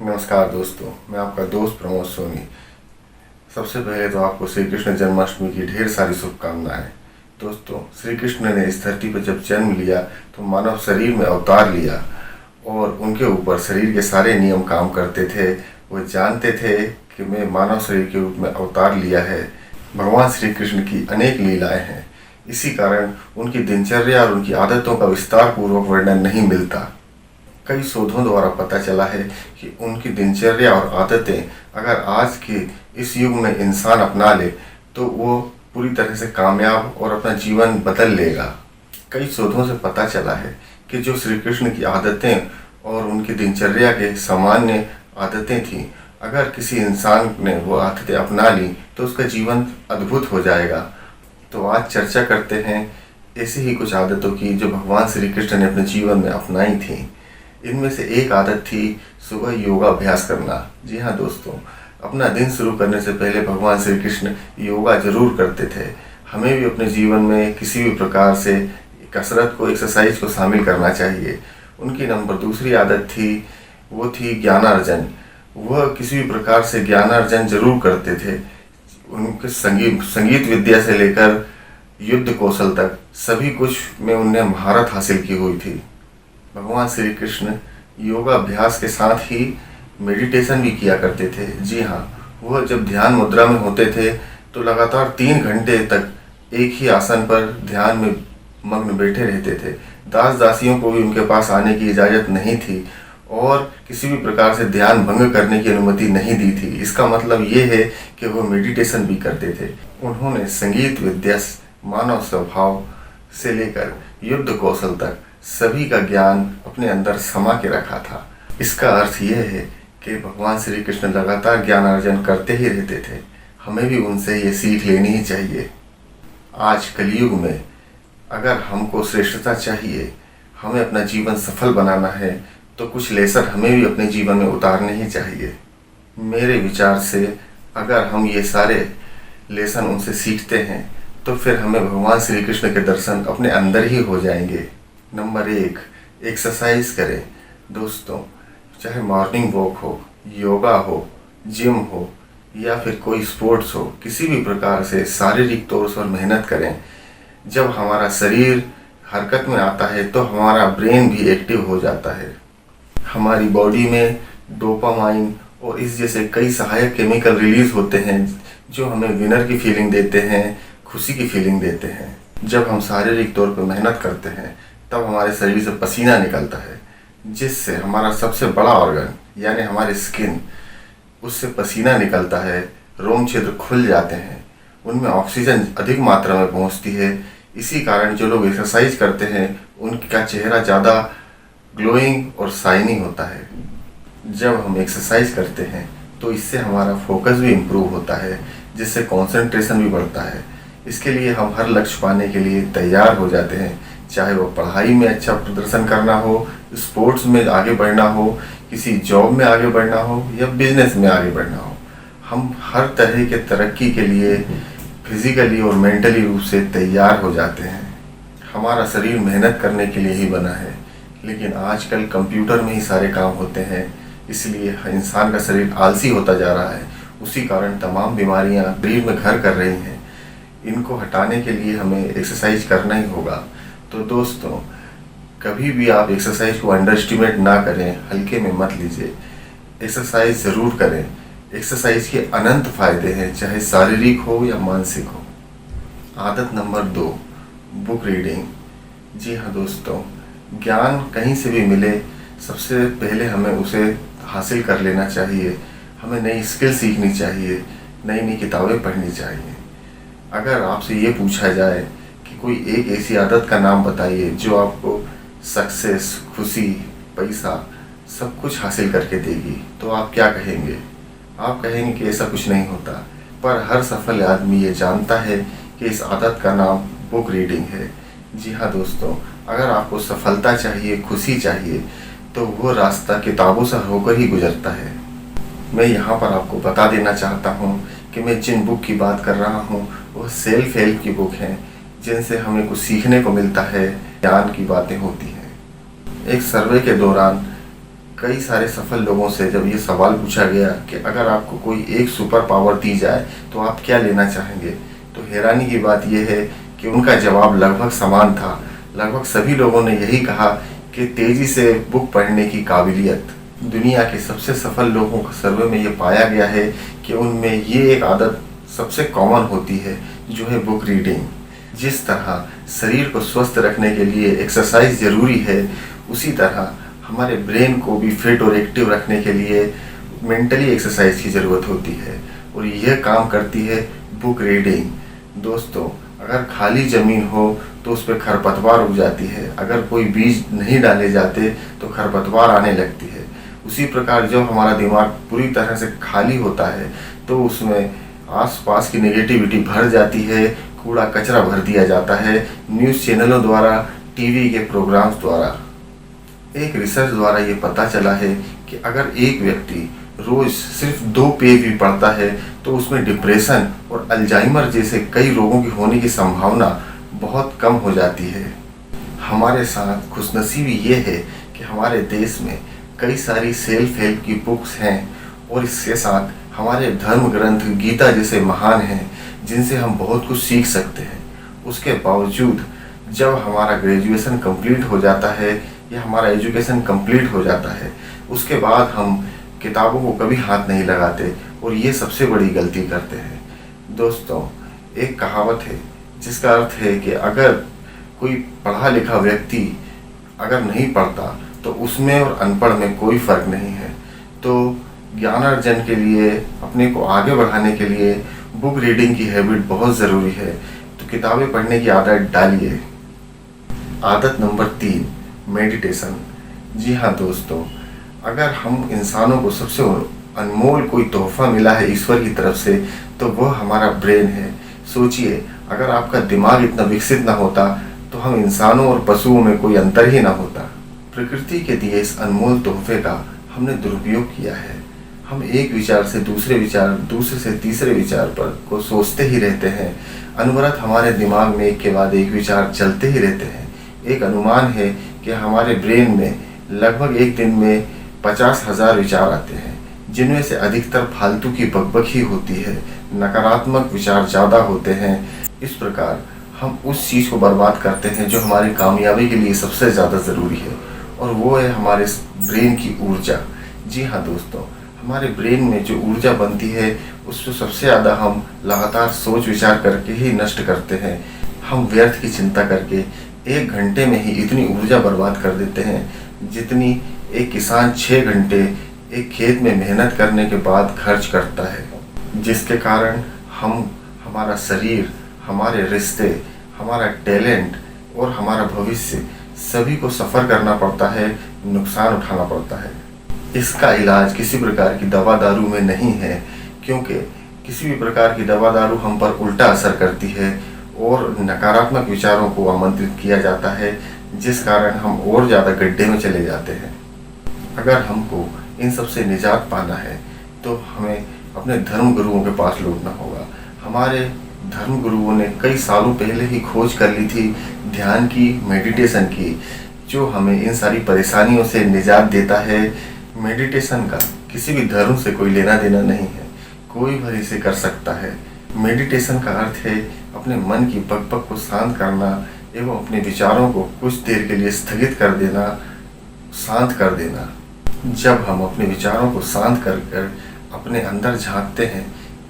नमस्कार दोस्तों, मैं आपका दोस्त प्रमोद सोनी। सबसे पहले तो आपको श्री कृष्ण जन्माष्टमी की ढेर सारी शुभकामनाएं। दोस्तों, श्री कृष्ण ने इस धरती पर जब जन्म लिया तो मानव शरीर में अवतार लिया और उनके ऊपर शरीर के सारे नियम काम करते थे। वो जानते थे कि मैं मानव शरीर के रूप में अवतार लिया है। भगवान श्री कृष्ण की अनेक लीलाएं हैं, इसी कारण उनकी दिनचर्या और उनकी आदतों का विस्तार पूर्वक वर्णन नहीं मिलता। कई शोधों द्वारा पता चला है कि उनकी दिनचर्या और आदतें अगर आज के इस युग में इंसान अपना ले तो वो पूरी तरह से कामयाब और अपना जीवन बदल लेगा। कई शोधों से पता चला है कि जो श्री कृष्ण की आदतें और उनकी दिनचर्या के सामान्य आदतें थीं, अगर किसी इंसान ने वो आदतें अपना ली तो उसका जीवन अद्भुत हो जाएगा। तो आज चर्चा करते हैं ऐसी ही कुछ आदतों की जो भगवान श्री कृष्ण ने अपने जीवन में अपनाई थीं। इनमें से एक आदत थी सुबह योगाभ्यास करना। जी हाँ दोस्तों, अपना दिन शुरू करने से पहले भगवान श्री कृष्ण योगा जरूर करते थे। हमें भी अपने जीवन में किसी भी प्रकार से कसरत को, एक्सरसाइज को शामिल करना चाहिए। उनकी नंबर दूसरी आदत थी, वो थी ज्ञानार्जन। वह किसी भी प्रकार से ज्ञानार्जन जरूर करते थे। उनके संगीत विद्या से लेकर युद्ध कौशल तक सभी कुछ में उन्हें महारत हासिल की हुई थी। भगवान श्री कृष्ण योगाभ्यास के साथ ही मेडिटेशन भी किया करते थे। जी हाँ, वह जब ध्यान मुद्रा में होते थे तो लगातार 3 घंटे तक एक ही आसन पर ध्यान में मग्न बैठे रहते थे। दास दासियों को भी उनके पास आने की इजाज़त नहीं थी और किसी भी प्रकार से ध्यान भंग करने की अनुमति नहीं दी थी। इसका मतलब ये है कि वह मेडिटेशन भी करते थे। उन्होंने संगीत विद्या, मानव स्वभाव से लेकर युद्ध कौशल तक सभी का ज्ञान अपने अंदर समा के रखा था। इसका अर्थ यह है कि भगवान श्री कृष्ण लगातार ज्ञान अर्जन करते ही रहते थे। हमें भी उनसे ये सीख लेनी ही चाहिए। आज कलयुग में अगर हमको श्रेष्ठता चाहिए, हमें अपना जीवन सफल बनाना है, तो कुछ लेसन हमें भी अपने जीवन में उतारने ही चाहिए। मेरे विचार से अगर हम ये सारे लेसन उनसे सीखते हैं तो फिर हमें भगवान श्री कृष्ण के दर्शन अपने अंदर ही हो जाएंगे। नंबर 1, एक्सरसाइज करें। दोस्तों, चाहे मॉर्निंग वॉक हो, योगा हो, जिम हो या फिर कोई स्पोर्ट्स हो, किसी भी प्रकार से शारीरिक तौर पर मेहनत करें। जब हमारा शरीर हरकत में आता है तो हमारा ब्रेन भी एक्टिव हो जाता है। हमारी बॉडी में डोपामाइन और इस जैसे कई सहायक केमिकल रिलीज होते हैं जो हमें विनर की फीलिंग देते हैं, खुशी की फीलिंग देते हैं। जब हम शारीरिक तौर पर मेहनत करते हैं तब हमारे शरीर से पसीना निकलता है, जिससे हमारा सबसे बड़ा ऑर्गन यानी हमारी स्किन, उससे पसीना निकलता है, रोम क्षेत्र खुल जाते हैं, उनमें ऑक्सीजन अधिक मात्रा में पहुंचती है। इसी कारण जो लोग एक्सरसाइज करते हैं उनका चेहरा ज़्यादा ग्लोइंग और शाइनिंग होता है। जब हम एक्सरसाइज करते हैं तो इससे हमारा फोकस भी इम्प्रूव होता है, जिससे कंसंट्रेशन भी बढ़ता है। इसके लिए हम हर लक्ष्य पाने के लिए तैयार हो जाते हैं, चाहे वो पढ़ाई में अच्छा प्रदर्शन करना हो, स्पोर्ट्स में आगे बढ़ना हो, किसी जॉब में आगे बढ़ना हो या बिजनेस में आगे बढ़ना हो। हम हर तरह के तरक्की के लिए फिजिकली और मेंटली रूप से तैयार हो जाते हैं। हमारा शरीर मेहनत करने के लिए ही बना है, लेकिन आजकल कंप्यूटर में ही सारे काम होते हैं, इसलिए इंसान का शरीर आलसी होता जा रहा है। उसी कारण तमाम बीमारियां शरीर में घर कर रही हैं। इनको हटाने के लिए हमें एक्सरसाइज करना ही होगा। तो दोस्तों, कभी भी आप एक्सरसाइज को अंडर एस्टिमेट ना करें, हल्के में मत लीजिए। एक्सरसाइज ज़रूर करें। एक्सरसाइज के अनंत फायदे हैं, चाहे शारीरिक हो या मानसिक हो। आदत नंबर 2, बुक रीडिंग। जी हाँ दोस्तों, ज्ञान कहीं से भी मिले, सबसे पहले हमें उसे हासिल कर लेना चाहिए। हमें नई स्किल सीखनी चाहिए, नई नई किताबें पढ़नी चाहिए। अगर आपसे ये पूछा जाए कि कोई एक ऐसी आदत का नाम बताइए जो आपको सक्सेस, खुशी, पैसा सब कुछ हासिल करके देगी, तो आप क्या कहेंगे? आप कहेंगे कि ऐसा कुछ नहीं होता। पर हर सफल आदमी ये जानता है कि इस आदत का नाम बुक रीडिंग है। जी हाँ दोस्तों, अगर आपको सफलता चाहिए, खुशी चाहिए, तो वो रास्ता किताबों से होकर ही गुजरता है। मैं यहाँ पर आपको बता देना चाहता हूँ कि मैं जिन बुक की बात कर रहा हूँ वो सेल्फ हेल्प की बुक हैं, जिनसे हमें कुछ सीखने को मिलता है, ज्ञान की बातें होती हैं। एक सर्वे के दौरान कई सारे सफल लोगों से जब ये सवाल पूछा गया कि अगर आपको कोई एक सुपर पावर दी जाए तो आप क्या लेना चाहेंगे, तो हैरानी की बात यह है कि उनका जवाब लगभग समान था। लगभग सभी लोगों ने यही कहा कि तेज़ी से बुक पढ़ने की काबिलियत। दुनिया के सबसे सफल लोगों के सर्वे में ये पाया गया है कि उनमें ये एक आदत सबसे कॉमन होती है, जो है बुक रीडिंग। जिस तरह शरीर को स्वस्थ रखने के लिए एक्सरसाइज ज़रूरी है, उसी तरह हमारे ब्रेन को भी फिट और एक्टिव रखने के लिए मेंटली एक्सरसाइज की ज़रूरत होती है, और यह काम करती है बुक रीडिंग। दोस्तों, अगर खाली ज़मीन हो तो उस पर खरपतवार उग जाती है, अगर कोई बीज नहीं डाले जाते तो खरपतवार आने लगती है। उसी प्रकार जब हमारा दिमाग पूरी तरह से खाली होता है तो उसमें आसपास की नेगेटिविटी भर जाती है, कूड़ा कचरा भर दिया जाता है न्यूज़ चैनलों द्वारा, टीवी के प्रोग्राम्स द्वारा। एक रिसर्च द्वारा ये पता चला है कि अगर एक व्यक्ति रोज़ सिर्फ 2 पेज भी पढ़ता है तो उसमें डिप्रेशन और अल्जाइमर जैसे कई रोगों की होने की संभावना बहुत कम हो जाती है। हमारे साथ खुशनसीबी ये है कि हमारे देश में कई सारी सेल्फ हेल्प की बुक्स हैं, और इसके साथ हमारे धर्म ग्रंथ गीता जैसे महान हैं जिनसे हम बहुत कुछ सीख सकते हैं। उसके बावजूद जब हमारा ग्रेजुएशन कंप्लीट हो जाता है या हमारा एजुकेशन कंप्लीट हो जाता है, उसके बाद हम किताबों को कभी हाथ नहीं लगाते, और ये सबसे बड़ी गलती करते हैं। दोस्तों, एक कहावत है जिसका अर्थ है कि अगर कोई पढ़ा लिखा व्यक्ति अगर नहीं पढ़ता तो उसमें और अनपढ़ में कोई फ़र्क नहीं है। तो ज्ञानार्जन के लिए, अपने को आगे बढ़ाने के लिए बुक रीडिंग की हैबिट बहुत ज़रूरी है। तो किताबें पढ़ने की आदत डालिए। आदत नंबर 3, मेडिटेशन। जी हाँ दोस्तों, अगर हम इंसानों को सबसे अनमोल कोई तोहफा मिला है ईश्वर की तरफ से तो वह हमारा ब्रेन है। सोचिए, अगर आपका दिमाग इतना विकसित ना होता तो हम इंसानों और पशुओं में कोई अंतर ही ना होता। प्रकृति के दिए इस अनमोल तोहफे का हमने दुरुपयोग किया है। हम एक विचार से दूसरे विचार, दूसरे से तीसरे विचार पर को सोचते ही रहते हैं। अनवरत हमारे दिमाग में एक के बाद एक विचार चलते ही रहते हैं। एक अनुमान है कि हमारे ब्रेन में लगभग एक दिन में 50,000 विचार आते हैं, जिनमें से अधिकतर फालतू की बकबक ही होती है। नकारात्मक विचार ज़्यादा होते हैं। इस प्रकार हम उस चीज़ को बर्बाद करते हैं जो हमारी कामयाबी के लिए सबसे ज़्यादा ज़रूरी है, और वो है हमारे ब्रेन की ऊर्जा। जी हाँ दोस्तों, हमारे ब्रेन में जो ऊर्जा बनती है उसको सबसे ज़्यादा हम लगातार सोच विचार करके ही नष्ट करते हैं। हम व्यर्थ की चिंता करके 1 घंटे में ही इतनी ऊर्जा बर्बाद कर देते हैं जितनी एक किसान 6 घंटे एक खेत में मेहनत करने के बाद खर्च करता है, जिसके कारण हमारा शरीर, हमारे रिश्ते, हमारा टैलेंट और हमारा भविष्य सभी को सफ़र करना पड़ता है, नुकसान उठाना पड़ता है। इसका इलाज किसी प्रकार की दवा दारू में नहीं है, क्योंकि किसी भी प्रकार की दवा दारू हम पर उल्टा असर करती है और नकारात्मक विचारों को आमंत्रित किया जाता है, जिस कारण हम और ज़्यादा गड्ढे में चले जाते हैं। अगर हमको इन सब से निजात पाना है तो हमें अपने धर्म गुरुओं के पास लौटना होगा। हमारे धर्म गुरुओं ने कई सालों पहले ही खोज कर ली थी ध्यान की, मेडिटेशन की, जो हमें इन सारी परेशानियों से निजात देता है। मेडिटेशन का किसी भी धर्म से कोई लेना देना नहीं है, कोई भी इसे कर सकता है। मेडिटेशन का अर्थ है अपने मन की बकबक को शांत करना एवं अपने विचारों को कुछ देर के लिए स्थगित कर देना, शांत कर देना। जब हम अपने विचारों को शांत कर कर अपने अंदर झांकते हैं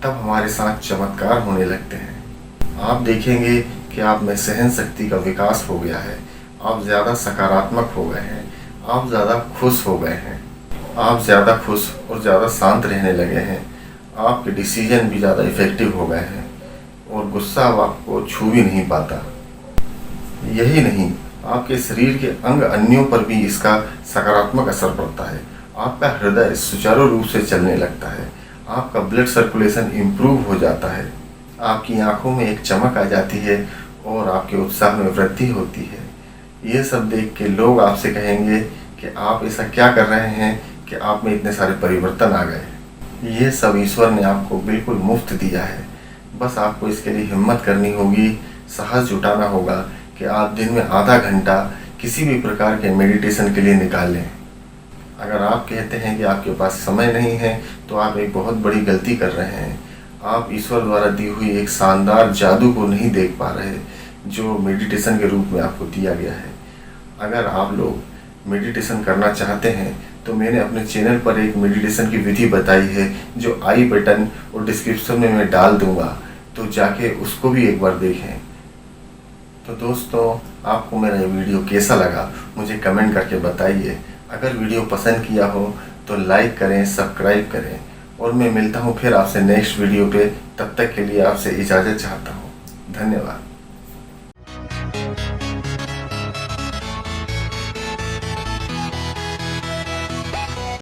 तब हमारे साथ चमत्कार होने लगते हैं। आप देखेंगे कि आप में सहन शक्ति का विकास हो गया है, आप ज़्यादा सकारात्मक हो गए हैं, आप ज़्यादा खुश हो गए हैं, आप ज़्यादा खुश और ज़्यादा शांत रहने लगे हैं, आपके डिसीजन भी ज़्यादा इफ़ेक्टिव हो गए हैं और गुस्सा आपको छू भी नहीं पाता। यही नहीं, आपके शरीर के अंग अन्यों पर भी इसका सकारात्मक असर पड़ता है। आपका हृदय सुचारू रूप से चलने लगता है, आपका ब्लड सर्कुलेशन इम्प्रूव हो जाता है, आपकी आंखों में एक चमक आ जाती है और आपके उत्साह में वृद्धि होती है। ये सब देख के लोग आपसे कहेंगे कि आप ऐसा क्या कर रहे हैं कि आप में इतने सारे परिवर्तन आ गए। ये सब ईश्वर ने आपको बिल्कुल मुफ्त दिया है। बस आपको इसके लिए हिम्मत करनी होगी, साहस जुटाना होगा कि आप दिन में आधा घंटा किसी भी प्रकार के मेडिटेशन के लिए निकालें। अगर आप कहते हैं कि आपके पास समय नहीं है तो आप एक बहुत बड़ी गलती कर रहे हैं। आप ईश्वर द्वारा दी हुई एक शानदार जादू को नहीं देख पा रहे जो मेडिटेशन के रूप में आपको दिया गया है। अगर आप लोग मेडिटेशन करना चाहते हैं तो मैंने अपने चैनल पर एक मेडिटेशन की विधि बताई है जो आई बटन और डिस्क्रिप्शन में मैं डाल दूंगा, तो जाके उसको भी एक बार देखें। तो दोस्तों, आपको मेरा ये वीडियो कैसा लगा मुझे कमेंट करके बताइए। अगर वीडियो पसंद किया हो तो लाइक करें, सब्सक्राइब करें, और मैं मिलता हूँ फिर आपसे नेक्स्ट वीडियो पे। तब तक के लिए आपसे इजाज़त चाहता हूँ। धन्यवाद।